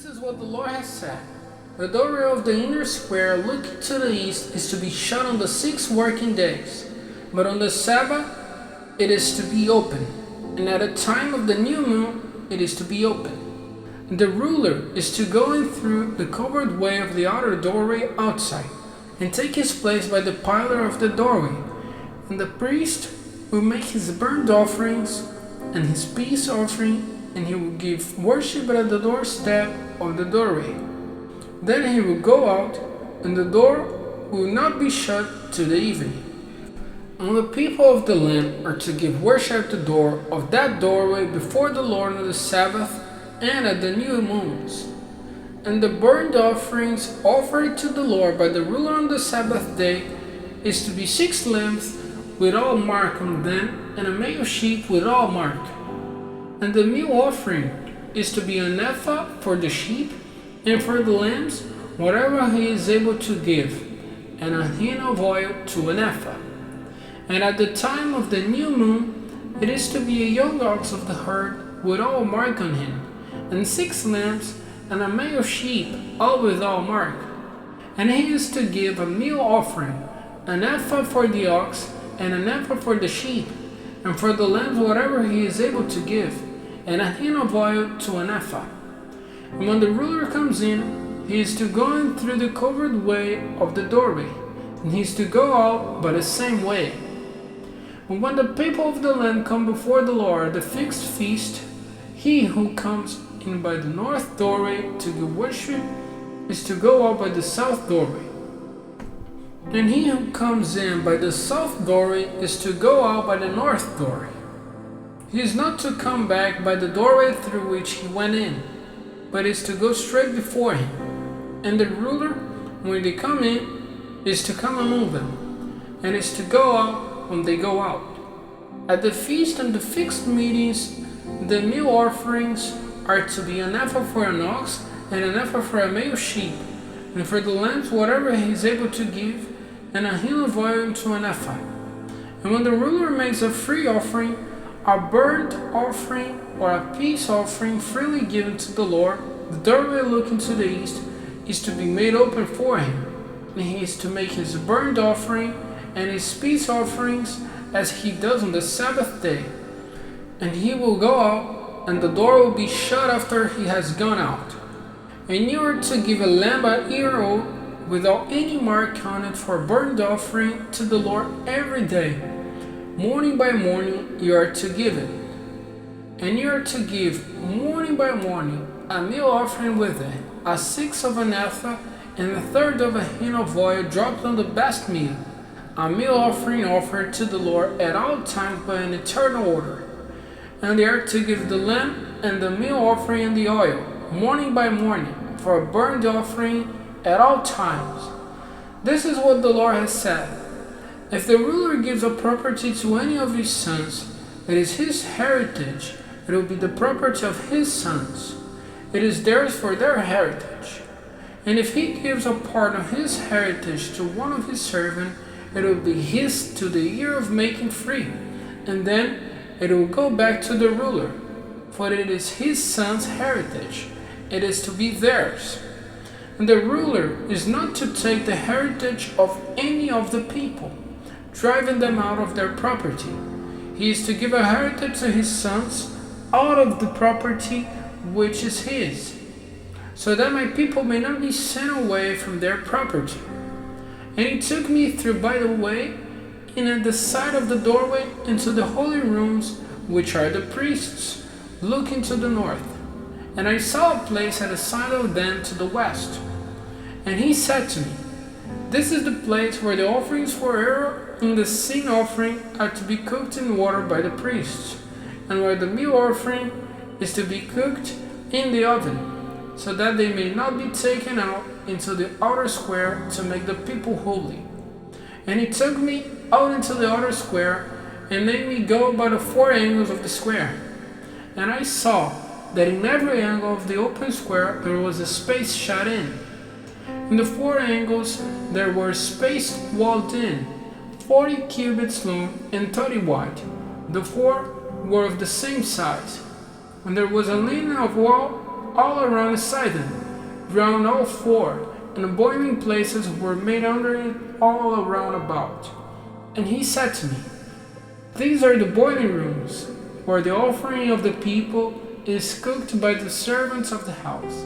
This is what the Lord has said. The doorway of the inner square looking to the east is to be shut on the 6 working days, but on the Sabbath it is to be open, and at the time of the new moon it is to be open. And the ruler is to go in through the covered way of the outer doorway outside, and take his place by the pillar of the doorway. And the priest will make his burnt offerings and his peace offering, and he will give worship at the doorstep of the doorway. Then he will go out, and the door will not be shut till the evening. And the people of the land are to give worship at the door of that doorway before the Lord on the Sabbath and at the new moons. And the burnt offerings offered to the Lord by the ruler on the Sabbath day is to be 6 lambs with all mark on them, and a male sheep with all mark. And the meal offering is to be an ephah for the sheep, and for the lambs whatever he is able to give, and a hin of oil to an ephah. And at the time of the new moon it is to be a young ox of the herd with all mark on him, and 6 lambs and a male sheep, all with all mark. And he is to give a meal offering, an ephah for the ox, and an ephah for the sheep, and for the lambs whatever he is able to give, and a hin of oil to an ephah. And when the ruler comes in, he is to go in through the covered way of the doorway, and he is to go out by the same way. And when the people of the land come before the Lord at the fixed feast, he who comes in by the north doorway to give worship is to go out by the south doorway. And he who comes in by the south doorway is to go out by the north doorway. He is not to come back by the doorway through which he went in, but is to go straight before him. And the ruler, when they come in, is to come among them, and is to go out when they go out. At the feast and the fixed meetings, the meal offerings are to be an ephah for an ox, and an ephah for a male sheep, and for the lambs whatever he is able to give, and a hin of oil to an ephah. And when the ruler makes a free offering, a burnt offering or a peace offering freely given to the Lord, the doorway looking to the east is to be made open for him, and he is to make his burnt offering and his peace offerings as he does on the Sabbath day. And he will go out, and the door will be shut after he has gone out. And you are to give a lamb a year old without any mark on it for a burnt offering to the Lord every day. Morning by morning you are to give it. And you are to give morning by morning a meal offering with it, a 1/6 of an ephah, and a 1/3 of a hin of oil dropped on the best meal, a meal offering offered to the Lord at all times by an eternal order. And they are to give the lamb and the meal offering and the oil, morning by morning, for a burnt offering at all times. This is what the Lord has said. If the ruler gives a property to any of his sons, it is his heritage, it will be the property of his sons. It is theirs for their heritage. And if he gives a part of his heritage to one of his servants, it will be his to the year of making free, and then it will go back to the ruler, for it is his son's heritage. It is to be theirs. And the ruler is not to take the heritage of any of the people, driving them out of their property. He is to give a heritage to his sons out of the property which is his, so that my people may not be sent away from their property. And he took me through by the way, and at the side of the doorway, into the holy rooms, which are the priests, looking to the north. And I saw a place at the side of them to the west. And he said to me, "This is the place where the offerings for error and the sin offering are to be cooked in water by the priests, and where the meal offering is to be cooked in the oven, so that they may not be taken out into the outer square to make the people holy." And he took me out into the outer square, and made me go by the 4 angles of the square. And I saw that in every angle of the open square there was a space shut in. In the 4 angles there were spaces walled in, 40 cubits long and 30 wide. The 4 were of the same size. And there was a linen of wall all around Sidon, round all four, and the boiling places were made under it all around about. And he said to me, These are the boiling rooms, where the offering of the people is cooked by the servants of the house.